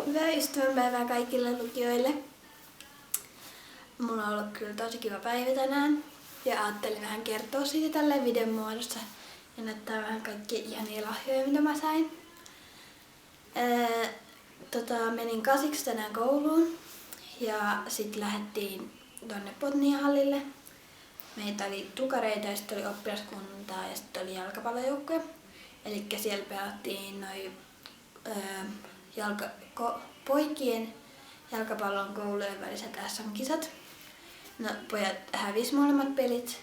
Hyvää ystävänpäivää kaikille lukijoille. Mulla on ollut kyllä tosi kiva päivä tänään ja ajattelin vähän kertoa siitä tälleen videon muodossa ja näyttää vähän kaikkia ihania lahjoja, mitä mä sain. Menin 8 tänään kouluun ja sitten lähdettiin tonne Botniahallille. Meitä oli tukareita ja sitten oli oppilaskuntaa ja sitten oli jalkapallojoukkoja. Elikkä siellä pelattiin poikien jalkapallon koulujen väliset SM-kisat. No, pojat hävisi molemmat pelit,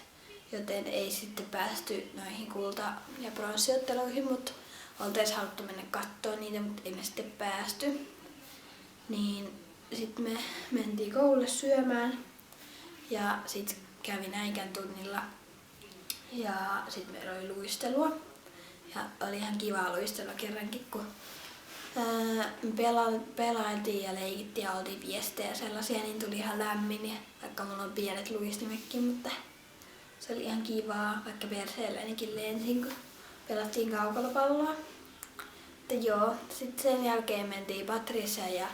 joten ei sitten päästy noihin kulta- ja pronssiotteluihin, mutta oltais haluttu mennä kattoo niitä, mutta ei me sitten päästy. Niin sitten me mentiin koululle syömään ja sitten kävin äikän tunnilla ja sitten meillä oli luistelua. Ja oli ihan kivaa luistelua kerrankin, kun pelailtiin ja leikittiin ja oltiin viestejä sellaisia, niin tuli ihan lämmin. Ja vaikka mulla on pienet luistimetkin, mutta se oli ihan kivaa, vaikka perseellänikin lensin, kun pelattiin kaukalopalloa. Joo, sitten sen jälkeen mentiin Patricia ja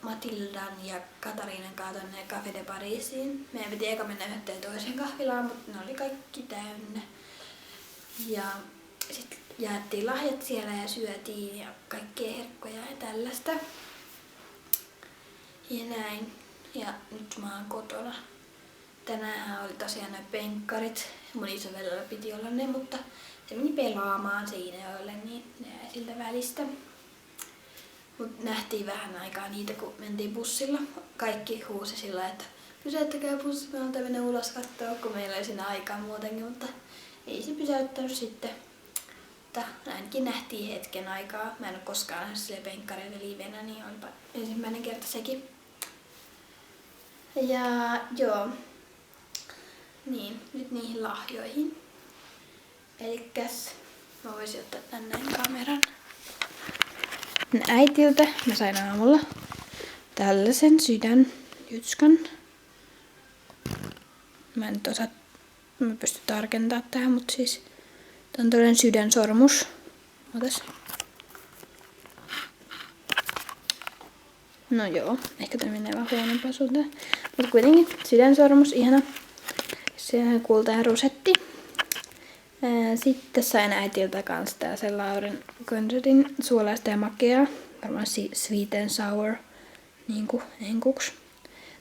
Matildan ja Katariinan kanssa tonne Café de Parisiin. Meidän piti eka mennä yhteen toiseen kahvilaan, mutta ne oli kaikki täynnä. Ja sitten jaettiin lahjat siellä ja syötiin ja kaikkea herkkoja ja tällaista. Ja näin. Ja nyt mä oon kotona. Tänään oli tosiaan ne penkkarit. Mun isoveljellä piti olla ne, mutta se meni pelaamaan Seinäjoelle, niin ne jäi siltä välistä. Mut nähtiin vähän aikaa niitä, kun mentiin bussilla. Kaikki huusi sillä, että pysäyttäkää bussi, me oltaan mennä ulos kattoo, kun meillä oli siinä aikaa muutenkin, mutta ei se pysäyttänyt sitten. Mutta ainakin nähtiin hetken aikaa. Mä en ole koskaan nähnyt sille penkkareille livenä, niin olipa ensimmäinen kerta sekin. Ja joo, niin nyt niihin lahjoihin. Elikkäs mä voisin ottaa tän näin kameran. Äitiltä mä sain aamulla tällaisen sydänjytskan. Mä en osaa, mä pystyn tarkentamaan tähän, mutta siis tää on todellinen sydänsormus. Otas. No joo, ehkä tää menee vähän huonompaan suuntaan. Mutta kuitenkin sydänsormus, ihana. Sehän kulta ja rusetti. Sitten sain äitiltä kans tällaisen Lauren Conradin suolaista ja makeaa. Varmaan sweet and sour niinku enkuks.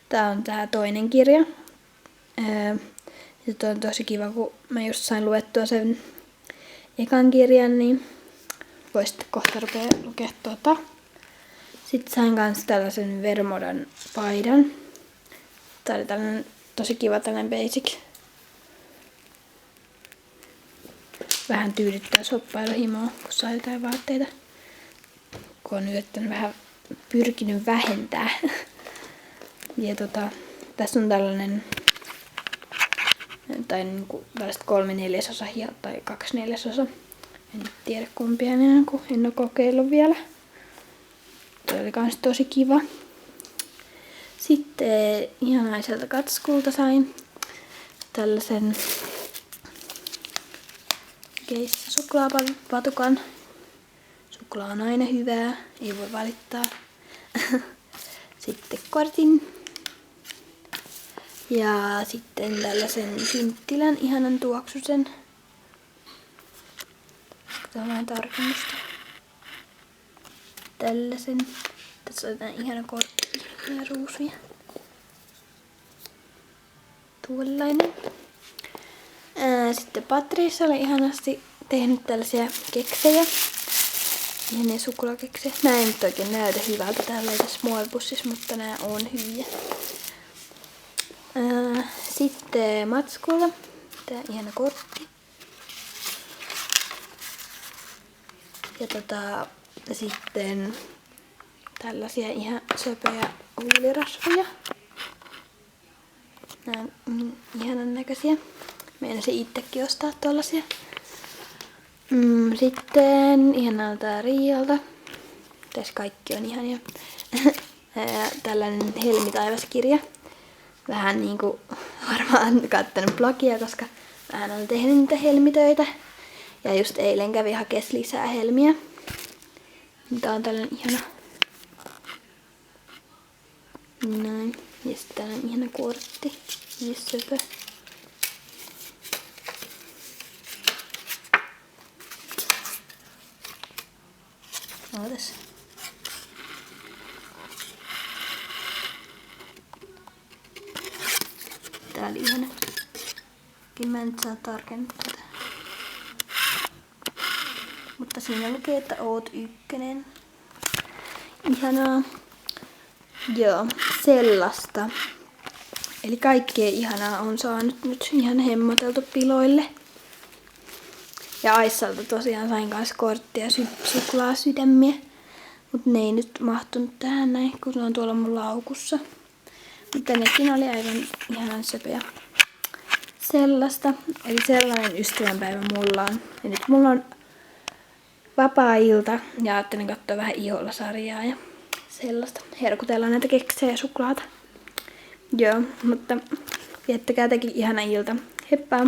Tää on tää toinen kirja. Ja on tosi kiva, kun mä just sain luettua sen ekan kirjan, niin voisitte kohta rupea lukea tuota. Sitten sain kans tällaisen Vermodan paidan. Tää oli tällainen tosi kiva tällainen basic. Vähän tyydyttää shoppailuhimoa, kun saa jotain vaatteita. Kun on yrittänyt vähän pyrkinyt vähentää. Ja tässä on tällainen tai niinku tällaista 3/4 tai 2/4. En tiedä kumpia enää, kun en oo kokeillut vielä. Tuo oli kans tosi kiva. Sitten ihanaiselta Katskulta sain tällaisen suklaapatukan. Suklaa on aina hyvää, ei voi valittaa. Sitten kortin. Ja sitten tällaisen kynttilän, ihanan tuoksusen. Katsotaan vähän tarkennusta. Tällaisen. Tässä on ihana kortti ja ruusuja. Tuollainen. Sitten Patricia oli ihanasti tehnyt tällaisia keksejä. Ihania suklaakeksejä. Nää ei nyt oikein näytä hyvältä tällaisessa muovipussissa, mutta nää on hyviä. Sitten Matskulla tää ihana kortti. Ja sitten tällaisia ihan söpöjä huulirasvoja. Nää on ihanan näköisiä. Meinasin itsekin ostaa tollasia. Sitten ihanalta Riialta. Tässä kaikki on ihania. Tällainen Helmi-taivaskirja. Vähän niinku varmaan kattanut blogia, koska vähän olen tehnyt niitä helmitöitä. Ja just eilen kävin hakemaan lisää helmiä. Tää on tällainen ihana Näin. Ja sitten täällä on ihana kortti. Söpö. Ootas. Tää oli ihana. Mä en nyt saa tarkentaa tätä. Mutta siinä lukee, että oot ykkönen. Ihanaa. Joo, sellaista. Eli kaikkea ihanaa on saanut nyt ihan hemmoteltu piloille. Ja Aissalta tosiaan sain kanssa korttia suklaasydämiä. Mut ne ei nyt mahtunut tähän näin, kun se on tuolla mun laukussa. Mutta nekin oli aivan ihanan söpöjä. Sellaista. Eli sellainen ystävänpäivä mulla on. Ja nyt mulla on vapaa-ilta ja ajattelin katsoa vähän Iholla-sarjaa ja sellaista. Herkutellaan näitä keksejä ja suklaata. Joo, mutta viettäkää tekin ihana ilta. Heippa!